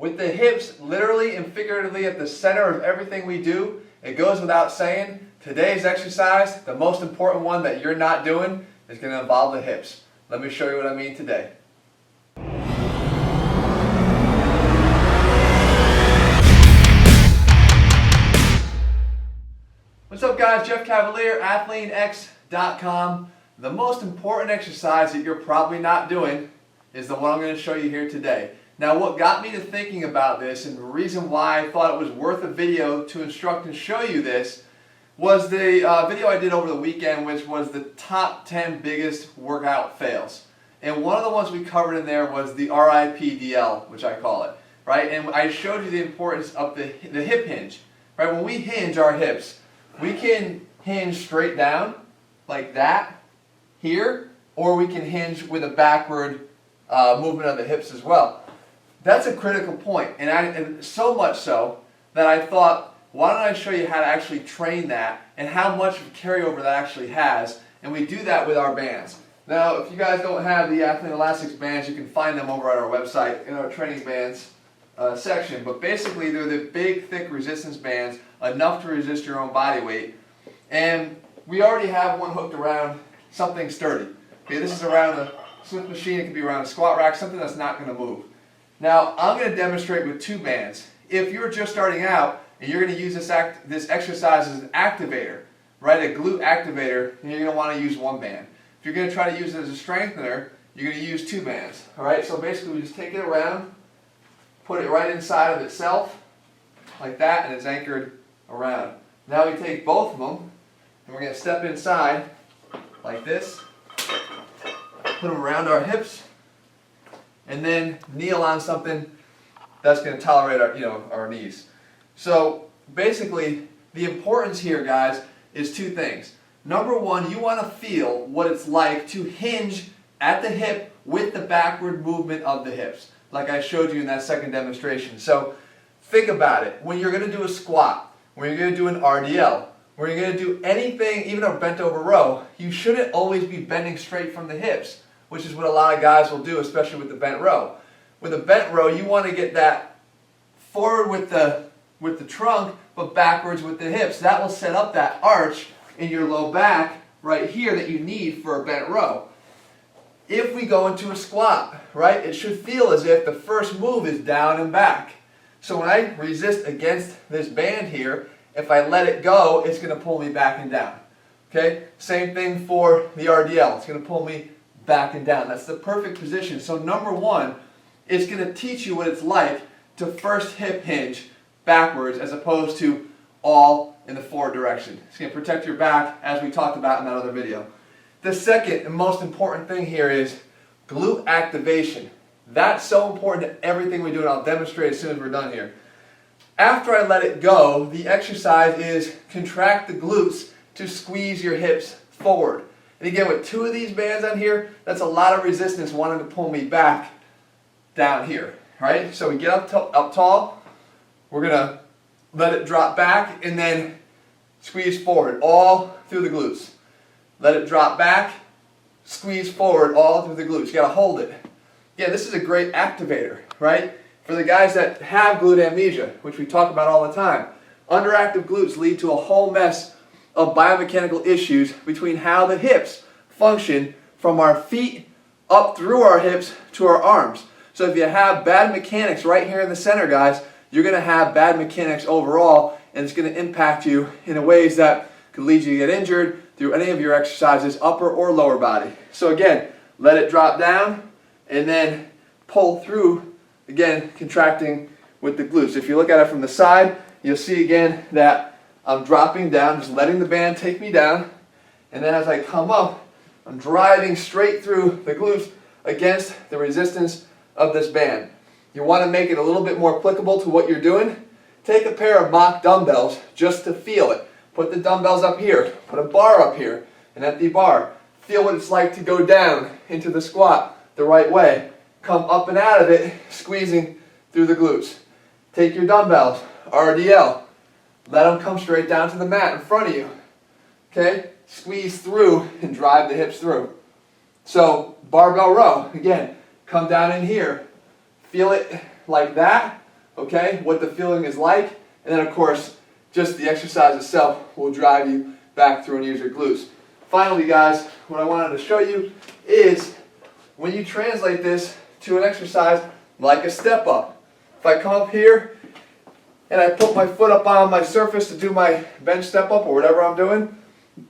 With the hips literally and figuratively at the center of everything we do, it goes without saying, today's exercise, the most important one that you're not doing, is going to involve the hips. Let me show you what I mean today. What's up guys, Jeff Cavaliere, ATHLEAN-X.com. The most important exercise that you're probably not doing is the one I'm going to show you here today. Now what got me to thinking about this, and the reason why I thought it was worth a video to instruct and show you this, was the video I did over the weekend, which was the top 10 biggest workout fails. And one of the ones we covered in there was the RIPDL, which I call it, right? And I showed you the importance of the hip hinge, right? When we hinge our hips, we can hinge straight down, like that, here, or we can hinge with a backward movement of the hips as well. That's a critical point, and so much so that I thought, why don't I show you how to actually train that and how much carryover that actually has, and we do that with our bands. Now, if you guys don't have the ATHLEAN-X bands, you can find them over at our website in our training bands section, but basically they're the big, thick resistance bands, enough to resist your own body weight, and we already have one hooked around something sturdy. Okay, this is around a Smith machine, it can be around a squat rack, something that's not going to move. Now, I'm going to demonstrate with two bands. If you're just starting out and you're going to use this exercise as an activator, right, a glute activator, then you're going to want to use one band. If you're going to try to use it as a strengthener, you're going to use two bands. All right, so basically we just take it around, put it right inside of itself, like that, and it's anchored around. Now we take both of them, and we're going to step inside, like this, put them around our hips, and then kneel on something that's going to tolerate our knees. So basically, the importance here, guys, is two things. Number one, you want to feel what it's like to hinge at the hip with the backward movement of the hips, like I showed you in that second demonstration. So think about it. When you're going to do a squat, when you're going to do an RDL, when you're going to do anything, even a bent over row, you shouldn't always be bending straight from the hips, which is what a lot of guys will do, especially with the bent row. With a bent row, you want to get that forward with the trunk, but backwards with the hips. That will set up that arch in your low back right here that you need for a bent row. If we go into a squat, right, it should feel as if the first move is down and back. So when I resist against this band here, if I let it go, it's going to pull me back and down. Okay? Same thing for the RDL. It's going to pull me back and down. That's the perfect position. So number one, it's going to teach you what it's like to first hip hinge backwards as opposed to all in the forward direction. It's going to protect your back, as we talked about in that other video. The second and most important thing here is glute activation. That's so important to everything we do, and I'll demonstrate as soon as we're done here. After I let it go, the exercise is contract the glutes to squeeze your hips forward. And again, with two of these bands on here, that's a lot of resistance wanting to pull me back down here. Right? So we get up tall, we're going to let it drop back and then squeeze forward all through the glutes. Let it drop back, squeeze forward all through the glutes. You got to hold it. Yeah, this is a great activator, right? For the guys that have glute amnesia, which we talk about all the time. Underactive glutes lead to a whole mess of biomechanical issues between how the hips function from our feet up through our hips to our arms. So if you have bad mechanics right here in the center, guys, you're going to have bad mechanics overall, and it's going to impact you in ways that could lead you to get injured through any of your exercises, upper or lower body. So again, let it drop down and then pull through, again, contracting with the glutes. If you look at it from the side, you'll see again that I'm dropping down, just letting the band take me down, and then as I come up, I'm driving straight through the glutes against the resistance of this band. You want to make it a little bit more applicable to what you're doing. Take a pair of mock dumbbells just to feel it. Put the dumbbells up here, put a bar up here, an empty bar. Feel what it's like to go down into the squat the right way. Come up and out of it, squeezing through the glutes. Take your dumbbells, RDL. Let them come straight down to the mat in front of you. Okay? Squeeze through and drive the hips through. So, barbell row. Again, come down in here. Feel it like that, okay, what the feeling is like, and then of course, just the exercise itself will drive you back through and use your glutes. Finally guys, what I wanted to show you is when you translate this to an exercise like a step up. If I come up here and I put my foot up on my surface to do my bench step up or whatever I'm doing,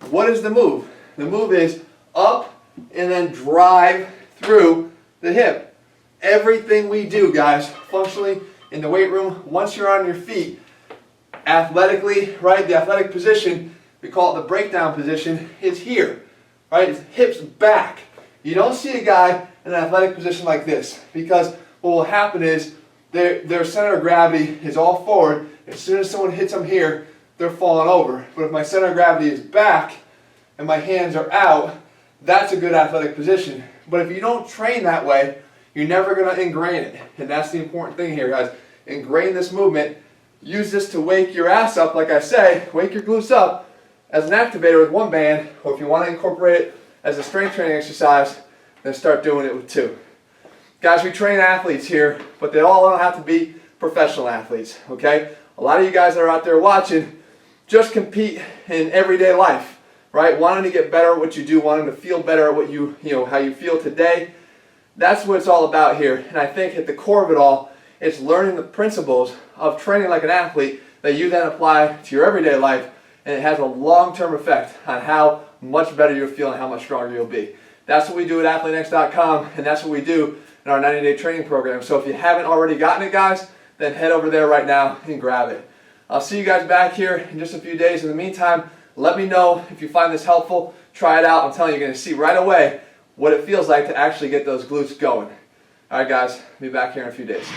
what is the move? The move is up and then drive through the hip. Everything we do, guys, functionally in the weight room, once you're on your feet, athletically, right, the athletic position, we call it the breakdown position, is here, right? It's hips back. You don't see a guy in an athletic position like this, because what will happen is their center of gravity is all forward. As soon as someone hits them here, they're falling over. But if my center of gravity is back and my hands are out, that's a good athletic position. But if you don't train that way, you're never going to ingrain it. And that's the important thing here, guys. Ingrain this movement. Use this to wake your ass up, like I say, wake your glutes up as an activator with one band, or if you want to incorporate it as a strength training exercise, then start doing it with two. Guys, we train athletes here, but they all don't have to be professional athletes, okay? A lot of you guys that are out there watching just compete in everyday life, right? Wanting to get better at what you do, wanting to feel better at what how you feel today. That's what it's all about here. And I think at the core of it all, it's learning the principles of training like an athlete that you then apply to your everyday life, and it has a long-term effect on how much better you'll feel and how much stronger you'll be. That's what we do at ATHLEAN-X.com, and that's what we do in our 90-day training program. So if you haven't already gotten it, guys, then head over there right now and grab it. I'll see you guys back here in just a few days. In the meantime, let me know if you find this helpful. Try it out. I'm telling you, you're going to see right away what it feels like to actually get those glutes going. All right, guys, be back here in a few days.